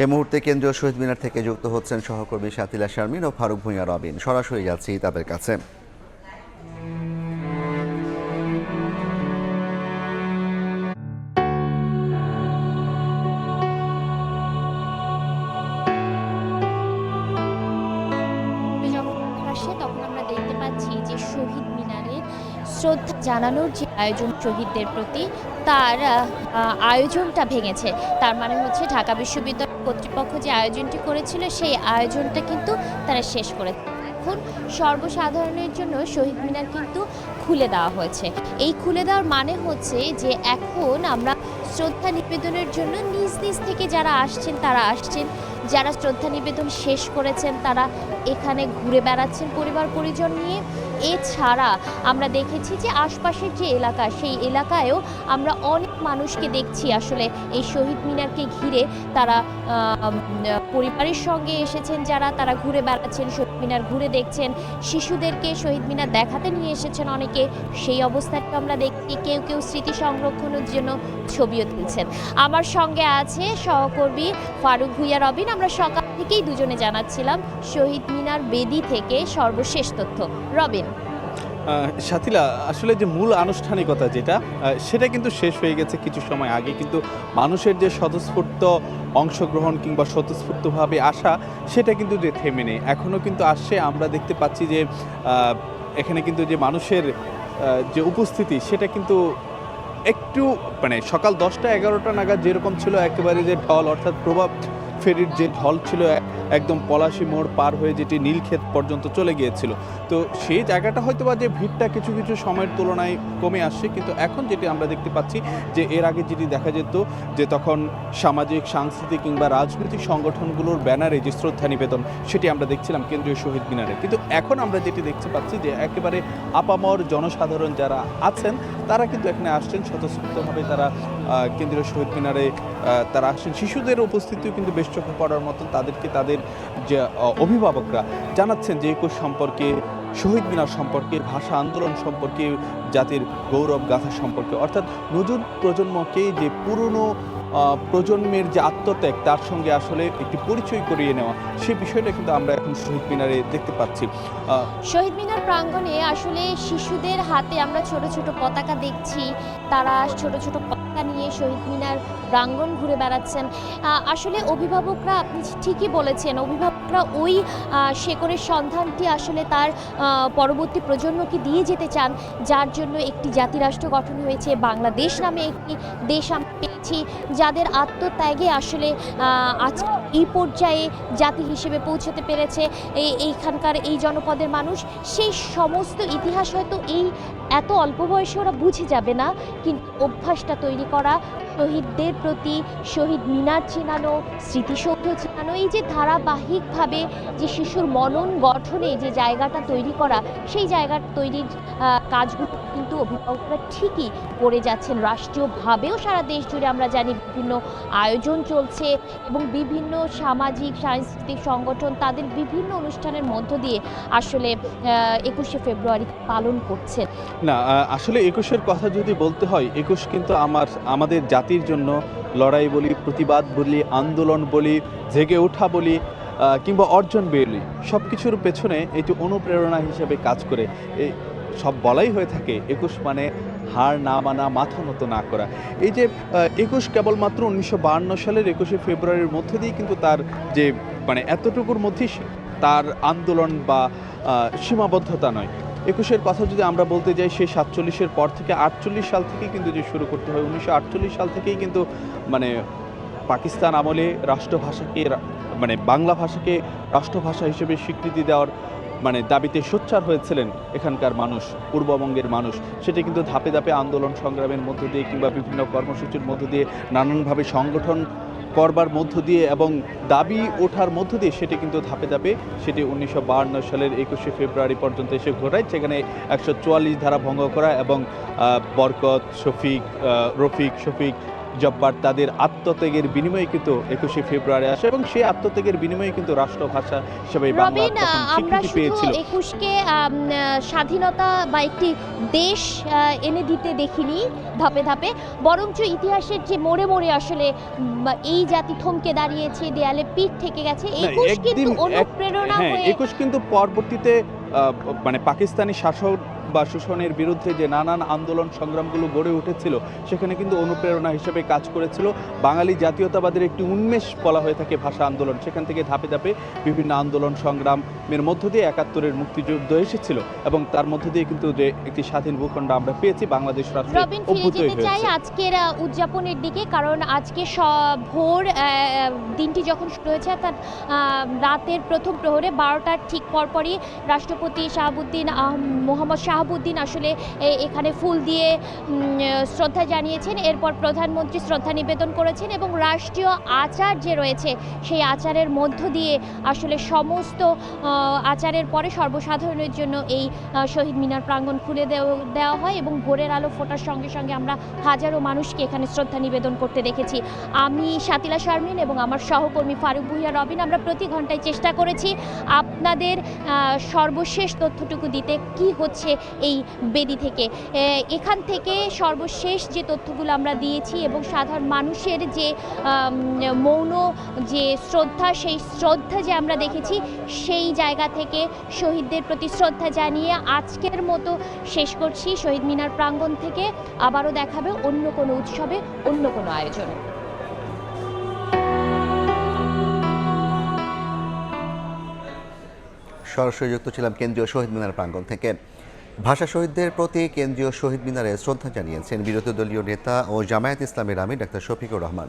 এই মুহূর্তে কেন্দ্রীয় শহীদ মিনার থেকে যুক্ত হচ্ছেন সহকর্মী শাতিলা শারমিন ও ফারুক ভূঁইয়া রবিন। সরাসরি যাচ্ছি তাদের কাছে। যখন আসে তখন আমরা দেখতে পাচ্ছি যে শহীদ মিনারে শ্রদ্ধা জানানোর যে আয়োজন শহীদদের প্রতি, তার আয়োজনটা ভেঙেছে। তার মানে হচ্ছে ঢাকা বিশ্ববিদ্যালয় কর্তৃপক্ষ যে আয়োজনটি করেছিল সেই আয়োজনটা কিন্তু তারা শেষ করেছে। এখন সর্বসাধারণের জন্য শহীদ মিনার কিন্তু খুলে দেওয়া হয়েছে। এই খুলে দেওয়ার মানে হচ্ছে যে এখন আমরা শ্রদ্ধা নিবেদনের জন্য নিজ নিজ থেকে যারা আসছেন তারা আসছেন, যারা শ্রদ্ধা নিবেদন শেষ করেছেন তারা এখানে ঘুরে বেড়াচ্ছেন পরিবার পরিজন নিয়ে। এছাড়া আমরা দেখেছি যে আশপাশের যে এলাকা, সেই এলাকায়ও আমরা অনেক মানুষকে দেখছি আসলে এই শহীদ মিনারকে ঘিরে তারা পরিবারের সঙ্গে এসেছেন, যারা তারা ঘুরে বেড়াচ্ছেন, শহীদ মিনার ঘুরে দেখছেন, শিশুদেরকে শহীদ মিনার দেখাতে নিয়ে এসেছেন অনেকে। সেই অবস্থাটা আমরা দেখছি, কেউ কেউ স্মৃতি সংরক্ষণের জন্য ছবিও তুলছেন। আমার সঙ্গে আছে সহকর্মী ফারুক ভূঁইয়া রবিন। আমরা সকাল থেকেই দুজনে জানাচ্ছিলাম শহীদ মিনার বেদি থেকে সর্বশেষ তথ্য। রবিন। শাতিলা, আসলে যে মূল আনুষ্ঠানিকতা যেটা সেটা কিন্তু শেষ হয়ে গেছে কিছু সময় আগে, কিন্তু মানুষের যে স্বতঃস্ফূর্ত অংশগ্রহণ কিংবা স্বতঃস্ফূর্তভাবে আসা সেটা কিন্তু যে থেমে নেই, এখনও কিন্তু আসছে। আমরা দেখতে পাচ্ছি যে এখানে কিন্তু যে মানুষের যে উপস্থিতি সেটা কিন্তু একটু মানে সকাল 10টা-11টা নাগাদ যেরকম ছিল একেবারে যে ঢল, অর্থাৎ প্রভাব ফেরির যে ঢল ছিল একদম পলাশী মোড় পার হয়ে যেটি নীলক্ষেত পর্যন্ত চলে গিয়েছিল, তো সেই জায়গাটা হয়তো বা যে ভিড়টা কিছু কিছু সময়ের তুলনায় কমে আসছে। কিন্তু এখন যেটি আমরা দেখতে পাচ্ছি যে এর আগে যেটি দেখা যেত যে তখন সামাজিক, সাংস্কৃতিক কিংবা রাজনৈতিক সংগঠনগুলোর ব্যানারে যে শ্রদ্ধা নিবেদন সেটি আমরা দেখছিলাম কেন্দ্রীয় শহীদ মিনারে, কিন্তু এখন আমরা যেটি দেখতে পাচ্ছি যে একেবারে আপামর জনসাধারণ যারা আছেন তারা কিন্তু এখানে আসছেন স্বতঃস্ফূর্তভাবে। তারা কেন্দ্রীয় শহীদ মিনারে তারা আসছেন। শিশুদের উপস্থিতিও কিন্তু বেশ চোখে পড়ার মতন। তাদেরকে তাদের যে অভিভাবকরা জানাচ্ছেন যে একুশ সম্পর্কে, শহীদ মিনার সম্পর্কে, ভাষা আন্দোলন সম্পর্কে, জাতির গৌরব গাথা সম্পর্কে, অর্থাৎ নতুন প্রজন্মকে যে পুরনো প্রজন্মের যে আত্মত্যাগ তার সঙ্গে আসলে একটি পরিচয় করিয়ে নেওয়া, সেই বিষয়টা কিন্তু আমরা এখন শহীদ মিনারে দেখতে পাচ্ছি। শহীদ মিনার প্রাঙ্গণে আসলে শিশুদের হাতে আমরা ছোট ছোট পতাকা দেখছি, তারা ছোট ছোট পতাকা নিয়ে শহীদ মিনার প্রাঙ্গণ ঘুরে বেড়াচ্ছেন। আসলে অভিভাবকরা, আপনি ঠিকই বলেছেন, অভিভাবকরা ওই শেকড়ের সন্ধানটি আসলে তার পরবর্তী প্রজন্মকে দিয়ে যেতে চান, যার জন্য একটি জাতিরাষ্ট্র গঠন হয়েছে, বাংলাদেশ নামে একটি দেশ আমরা পেয়েছি, যাদের আত্মত্যাগে আসলে আজ এই পর্যায়ে জাতি হিসেবে পৌঁছতে পেরেছে এইখানকার এই জনপদের মানুষ। সেই সমস্ত ইতিহাস হয়তো এই এত অল্প বয়সে ওরা বুঝে যাবে না, কিন্তু অভ্যাসটা তৈরি করা, শহীদদের প্রতি শহীদ মিনার চেনানো, স্মৃতিসৌধ চেনানো, এই যে ধারাবাহিকভাবে যে শিশুর মনন গঠনে যে জায়গাটা তৈরি করা, সেই জায়গা তৈরির কাজগুলো কিন্তু অভিভাবকরা ঠিকই করে যাচ্ছেন। রাষ্ট্রীয়ভাবেও সারা দেশ জুড়ে আমরা জানি বিভিন্ন আয়োজন চলছে এবং বিভিন্ন সামাজিক সাংস্কৃতিক সংগঠন তাদের বিভিন্ন অনুষ্ঠানের মধ্য দিয়ে আসলে 21শে ফেব্রুয়ারি পালন করছে। না, আসলে 21-এর কথা যদি বলতে হয়, 21 কিন্তু আমাদের জাতির জন্য লড়াই বলি, প্রতিবাদ বলি, আন্দোলন বলি, জেগে ওঠা বলি কিংবা অর্জন বলি, সব কিছুর পেছনে এটি অনুপ্রেরণা হিসেবে কাজ করে। এই সব বলাই হয়ে থাকে 21 মানে হার না মানা, মাথা নত না করা। এই যে 21 কেবলমাত্র 1952 সালের 21শে ফেব্রুয়ারির মধ্যে দিয়ে কিন্তু তার যে মানে এতটুকুর মধ্যেই তার আন্দোলন বা সীমাবদ্ধতা নয়। 21-এর কথা যদি আমরা বলতে যাই, সেই 47-এর পর থেকে 48 সাল থেকেই কিন্তু যে শুরু করতে হয়, 1948 সাল থেকেই কিন্তু মানে পাকিস্তান আমলে রাষ্ট্রভাষাকে মানে বাংলা ভাষাকে রাষ্ট্রভাষা হিসেবে স্বীকৃতি দেওয়ার মানে দাবিতে সোচ্চার হয়েছিলেন এখানকার মানুষ, পূর্ববঙ্গের মানুষ। সেটা কিন্তু ধাপে ধাপে আন্দোলন সংগ্রামের মধ্য দিয়ে কিংবা বিভিন্ন কর্মসূচির মধ্য দিয়ে, নানানভাবে সংগঠন করবার মধ্য দিয়ে এবং দাবি ওঠার মধ্য দিয়ে সেটি কিন্তু ধাপে ধাপে সেটি 1952 সালের 21শে ফেব্রুয়ারি পর্যন্ত এসে ঘটায়, সেখানে 144 ধারা ভঙ্গ করা এবং বরকত, শফিক, রফিক, শফিক জব্বার তাদের আত্মত্যাগের বিনিময়ে কিন্তু 21শে ফেব্রুয়ারি আসে এবং সেই আত্মত্যাগের বিনিময়ে কিন্তু রাষ্ট্রভাষা হিসেবে বাংলা রবিন, তখন আমরা স্বীকৃতি শুধু পেয়েছিল। 21কে স্বাধীনতা বা একটি দেশ এনে দিতে দেখিনি ধাপে ধাপে, বরঞ্চ ইতিহাসের যে মোড়ে মোড়ে আসলে এই জাতি থমকে দাঁড়িয়েছে, দেয়ালে পিঠ থেকে গেছে। না, 21 কিন্তু অনুপ্রেরণা হ্যাঁ, হয়ে 21 কিন্তু পরবর্তীতে মানে পাকিস্তানি শাসক বা শোষণের বিরুদ্ধে যে নানান আন্দোলন সংগ্রামগুলো গড়ে উঠেছিল সেখানে কিন্তু অনুপ্রেরণা হিসেবে কাজ করেছিল। বাঙালি জাতীয়তাবাদের একটি উন্মেষ বলা হয়ে থাকে ভাষা আন্দোলন, সেখান থেকে ধাপে ধাপে বিভিন্ন আন্দোলন সংগ্রামের মধ্য দিয়ে 71-এর মুক্তিযুদ্ধ এসেছিল এবং তার মধ্য দিয়ে কিন্তু যে একটি স্বাধীন ভূখণ্ড আমরা পেয়েছি, বাংলাদেশ রাষ্ট্র রবিন, ফিরে অভ্যুদয় যেতে চাই হয়েছে। আজকের উদযাপনের দিকে, কারণ আজকে ভোর দিনটি যখন শুরু হয়েছে তার রাতের প্রথম প্রহরে 12টার ঠিক পরপরই রাষ্ট্রপতি মোহাম্মদ শাহাবুদ্দিন আসলে এখানে ফুল দিয়ে শ্রদ্ধা জানিয়েছেন। এরপর প্রধানমন্ত্রী শ্রদ্ধা নিবেদন করেছেন এবং রাষ্ট্রীয় আচার যে রয়েছে সেই আচারের মধ্য দিয়ে আসলে সমস্ত আচারের পরে সর্বসাধারণের জন্য এই শহীদ মিনার প্রাঙ্গণ খুলে দেওয়া হয় এবং ভোরের আলো ফোটার সঙ্গে সঙ্গে আমরা হাজারো মানুষকে এখানে শ্রদ্ধা নিবেদন করতে দেখেছি। আমি শাতিলা শারমিন এবং আমার সহকর্মী ফারুক ভূঁইয়া রবিন আমরা প্রতি ঘন্টায় চেষ্টা করেছি আপনাদের সর্বশেষ তথ্যটুকু দিতে কি হচ্ছে এই বেদি থেকে। এখান থেকে সর্বশেষ যে তথ্যগুলো আমরা দিয়েছি এবং সাধারণ মানুষের যে মৌন যে শ্রদ্ধা, সেই শ্রদ্ধা যে আমরা দেখেছি, সেই জায়গা থেকে শহীদদের প্রতি শ্রদ্ধা জানিয়ে আজকের মতো শেষ করছি। শহীদ মিনার প্রাঙ্গণ থেকে আবারও দেখাবে অন্য কোনো উৎসবে, অন্য কোনো আয়োজনে। সরাসরি যুক্ত ছিলাম কেন্দ্রীয় শহীদ মিনার প্রাঙ্গণ থেকে। ভাষা শহীদদের প্রতি কেন্দ্রীয় শহীদ মিনারে শ্রদ্ধা জানিয়েছেন বিরোধী দলীয় নেতা ও জামায়াত ইসলামের আমির ডাক্তার শফিকুর রহমান।